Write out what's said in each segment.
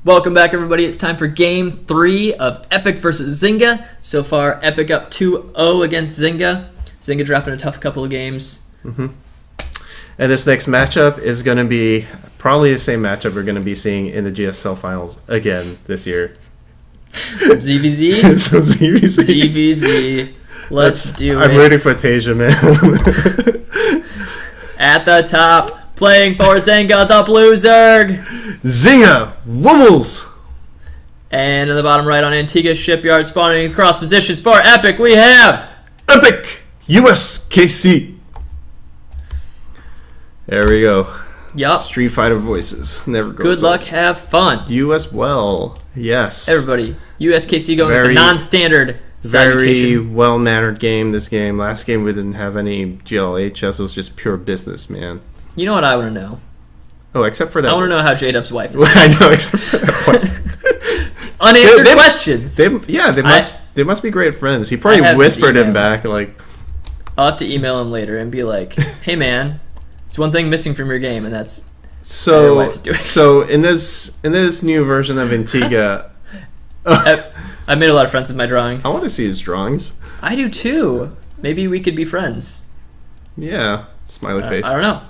Welcome back, everybody. It's time for Game 3 of Epic versus Zynga. So far, Epic up 2-0 against Zynga. Zynga dropping a tough couple of games. Mm-hmm. And this next matchup is going to be probably the same matchup we're going to be seeing in the GSL finals again this year. ZVZ? Some ZVZ. ZVZ. Let's do it. I'm rooting for Tasia, man. At the top, playing for Zynga, the Blue Zerg. Zynga Wobbles. And in the bottom right on Antigua Shipyard, spawning cross positions for Epic, we have Epic USKC. There we go. Yup. Street Fighter voices. Never goes Good luck, up. have fun. You as well. Yes. Everybody. USKC going with the non-standard very well-mannered game this game. Last game we didn't have any GLHS. It was just pure business, man. You know what I want to know? Oh, except for that. I want to know how J-Dub's wife is. I know, except for that point. Unanswered questions. They must be great friends. He probably whispered him back, like... I'll have to email him later and be like, hey, man, there's one thing missing from your game, and that's what your wife's doing. So, in this new version of Antigua... I made a lot of friends with my drawings. I want to see his drawings. I do, too. Maybe we could be friends. Yeah. Smiley face. I don't know.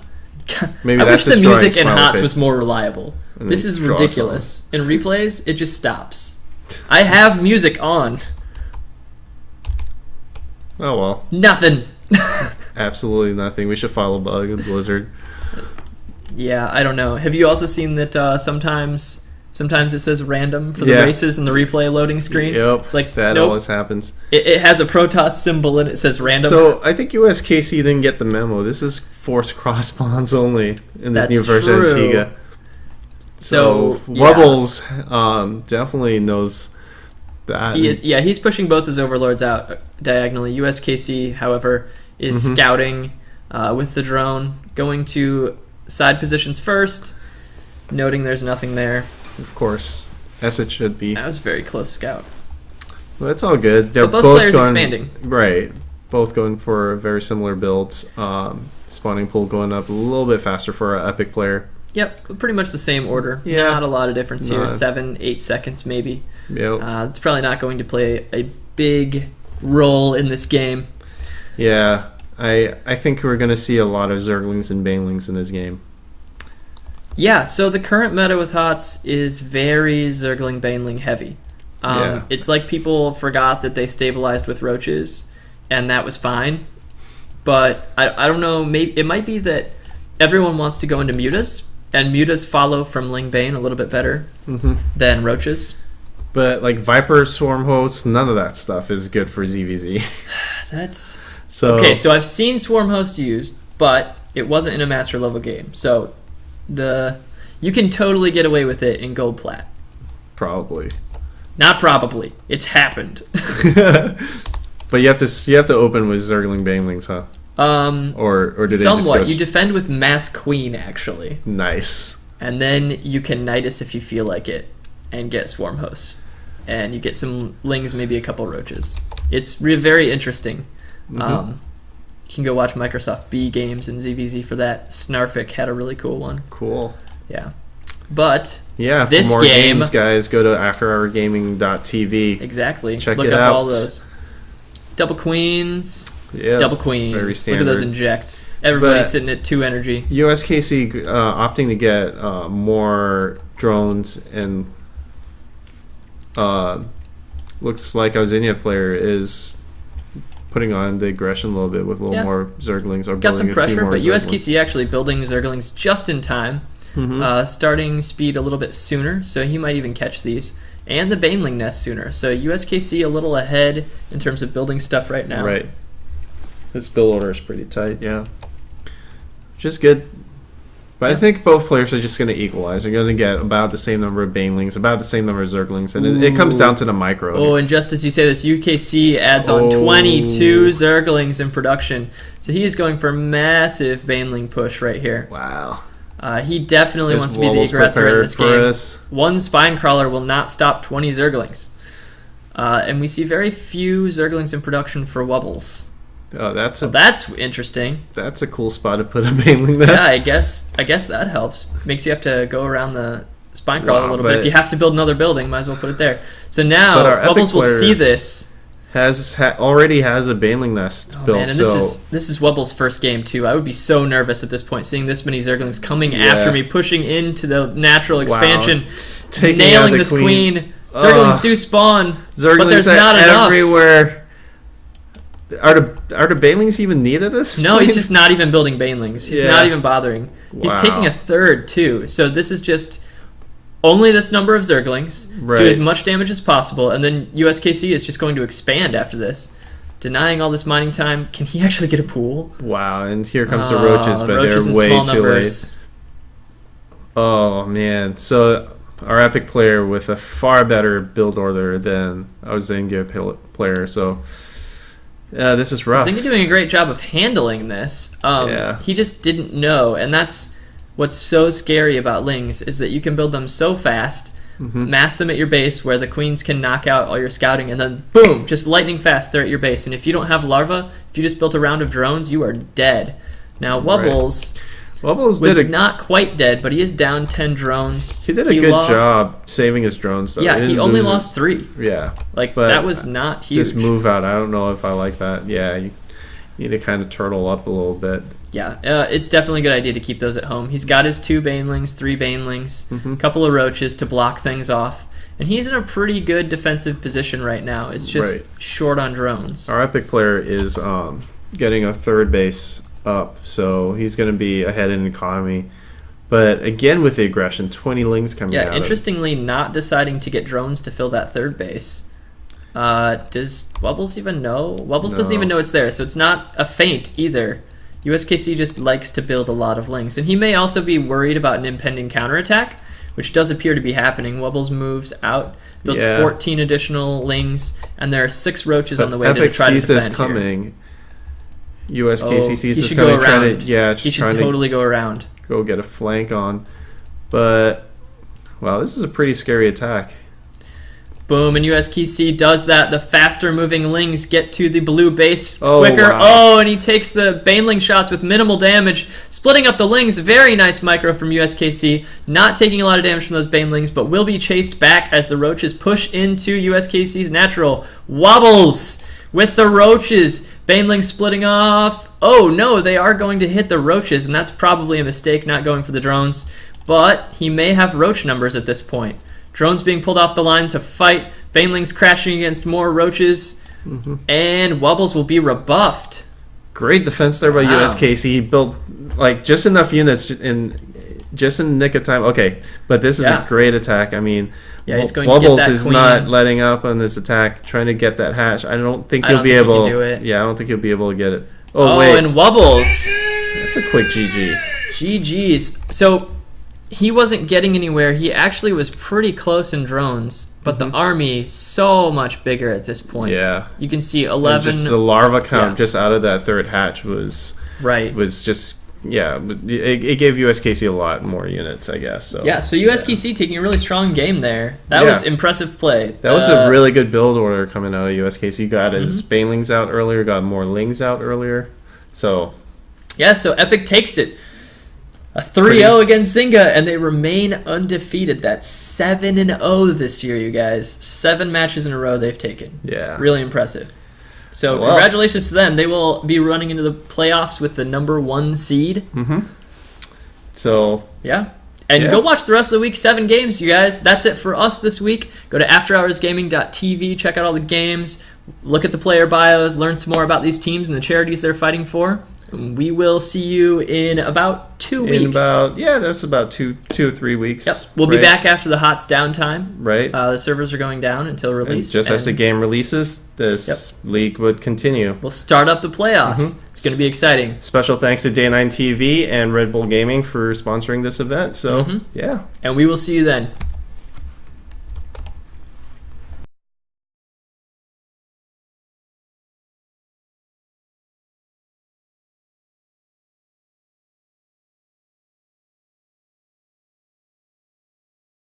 Maybe I that's wish the his music in smiley HOTS face. was more reliable. And This then is draw ridiculous. In replays, it just stops. I have music on. Oh, well. Nothing. Absolutely nothing. We should follow bug in Blizzard. Yeah, I don't know. Have you also seen that sometimes it says random for the races in the replay loading screen? Yep. It's like, that nope. always happens. It has a Protoss symbol and it says random. So I think USKC didn't get the memo. This is forced cross spawns only in this new version of Antigua. So Wubbles definitely knows that. He's pushing both his overlords out diagonally. USKC, however, is scouting with the drone, going to side positions first, noting there's nothing there. Of course, as it should be. That was a very close scout. Well, it's all good. They're both players expanding. Right. Both going for very similar builds. Spawning pool going up a little bit faster for our Epic player. Yep, pretty much the same order. Yeah. Not a lot of difference here. 7-8 seconds maybe. Yep. It's probably not going to play a big role in this game. Yeah. I think we're going to see a lot of Zerglings and Banelings in this game. Yeah, so the current meta with HOTS is very Zergling Baneling heavy. It's like people forgot that they stabilized with roaches, and that was fine. But I don't know, maybe it might be that everyone wants to go into mutas, and mutas follow from Ling Bane a little bit better than roaches. But like Viper, Swarm Hosts, none of that stuff is good for ZVZ. That's okay. So I've seen Swarm Host used, but it wasn't in a master level game. So you can totally get away with it in Gold Plat. Probably. Not probably. It's happened. But you have to open with Zergling Banelings, huh? Or do they somewhat. Just go... You defend with Mass Queen actually. Nice. And then you can Nidus if you feel like it, and get Swarm Hosts, and you get some Lings, maybe a couple Roaches. It's very interesting. You can go watch Microsoft B games and ZVZ for that. Snarfic had a really cool one. Cool. Yeah. But yeah, this for more game, games, guys, go to afterhourgaming.tv. Exactly. Check Look it up out. all those. Double Queens. Yeah. Double Queens. Very standard. Look at those injects. Everybody's sitting at 2 energy. USKC opting to get more drones, and looks like our Zynga player is putting on the aggression a little bit with a little more Zerglings. Or got some pressure, but Zerglings. USKC actually building Zerglings just in time. Starting speed a little bit sooner, so he might even catch these. And the Baneling nest sooner. So USKC a little ahead in terms of building stuff right now. Right. This build order is pretty tight, yeah. Which is good. But I think both players are just going to equalize. They're going to get about the same number of Banelings, about the same number of Zerglings, and it comes down to the micro. Oh, and just as you say this, UKC adds on 22 Zerglings in production. So he is going for massive Baneling push right here. Wow. He definitely wants to be the aggressor in this game. Us. One Spine Crawler will not stop 20 Zerglings. And we see very few Zerglings in production for Wubbles. Oh, that's interesting. That's a cool spot to put a Baneling nest. Yeah, I guess that helps. Makes you have to go around the Spinecrawl a little bit. If you have to build another building, might as well put it there. So now Wubbles will see this. Already has a Baneling Nest built. Man, and this is Wubbles' first game too. I would be so nervous at this point, seeing this many Zerglings coming after me, pushing into the natural expansion, nailing this queen. Zerglings do spawn, but there's not enough. Everywhere. Are the Banelings even needed at this No, point? he's just not even building Banelings. He's not even bothering. He's taking a third too. So this is just only this number of Zerglings, do as much damage as possible, and then USKC is just going to expand after this. Denying all this mining time. Can he actually get a pool? Wow, and here comes the Roaches, but they're way too late. Oh, man. So our Epic player with a far better build order than our Zynga player, so this is rough. Zynga doing a great job of handling this. He just didn't know, and that's what's so scary about Lings, is that you can build them so fast, mass them at your base where the queens can knock out all your scouting, and then boom, just lightning fast, they're at your base. And if you don't have larva, if you just built a round of drones, you are dead. Now Wubbles was not quite dead, but he is down 10 drones. He did a good job saving his drones, though. Yeah, he only lost 3. Yeah. But that was not huge. This move out, I don't know if I like that. Yeah, you need to kind of turtle up a little bit. Yeah, it's definitely a good idea to keep those at home. He's got his 2 Banelings, 3 Banelings, a couple of Roaches to block things off. And he's in a pretty good defensive position right now. It's just short on drones. Our Epic player is getting a third base up, so he's going to be ahead in economy. But again, with the aggression, 20 Lings coming out. Yeah, interestingly, not deciding to get drones to fill that third base. Does Wubbles even know? Wubbles doesn't even know it's there, so it's not a feint either. USKC just likes to build a lot of Lings, and he may also be worried about an impending counterattack, which does appear to be happening. Wubbles moves out, builds 14 additional Lings, and there are 6 Roaches on the way to try to defend. Epic sees this coming. USKC sees this coming. He should totally go around. Go get a flank on. But, wow, this is a pretty scary attack. Boom, and USKC does that. The faster moving Lings get to the blue base quicker. Wow. And he takes the Baneling shots with minimal damage, splitting up the Lings. Very nice micro from USKC. Not taking a lot of damage from those Banelings, but will be chased back as the Roaches push into USKC's natural. Wubbles with the Roaches. Baneling splitting off. Oh no, they are going to hit the Roaches, and that's probably a mistake not going for the drones. But he may have Roach numbers at this point. Drones being pulled off the line to fight. Banelings crashing against more Roaches. And Wubbles will be rebuffed. Great defense there by USKC. He built just enough units in the nick of time. Okay, but this is a great attack. I mean, he's going to get that is queen. Not letting up on this attack, trying to get that hatch. I don't think he'll be able to do it. Yeah, I don't think he'll be able to get it. Oh wait. And Wubbles. That's a quick GG. GG's. So he wasn't getting anywhere. He actually was pretty close in drones, but the army so much bigger at this point. Yeah, you can see 11. And just the larva count just out of that third hatch was just it gave USKC a lot more units, I guess. So so USKC taking a really strong game there. That was impressive play. That was a really good build order coming out of USKC. Got his Banelings out earlier, got more Lings out earlier. So so Epic takes it. A 3-0 against Zynga, and they remain undefeated. That's 7-0 this year, you guys. 7 matches in a row they've taken. Yeah. Really impressive. So congratulations to them. They will be running into the playoffs with the number 1 seed. So And go watch the rest of the Week 7 games, you guys. That's it for us this week. Go to afterhoursgaming.tv, check out all the games, look at the player bios, learn some more about these teams and the charities they're fighting for. We will see you in about 2 weeks. That's about two or 3 weeks. Yep. We'll be back after the HOTS downtime. Right. The servers are going down until release. And as the game releases, this league would continue. We'll start up the playoffs. It's going to be exciting. Special thanks to Day 9 TV and Red Bull Gaming for sponsoring this event. So, And we will see you then.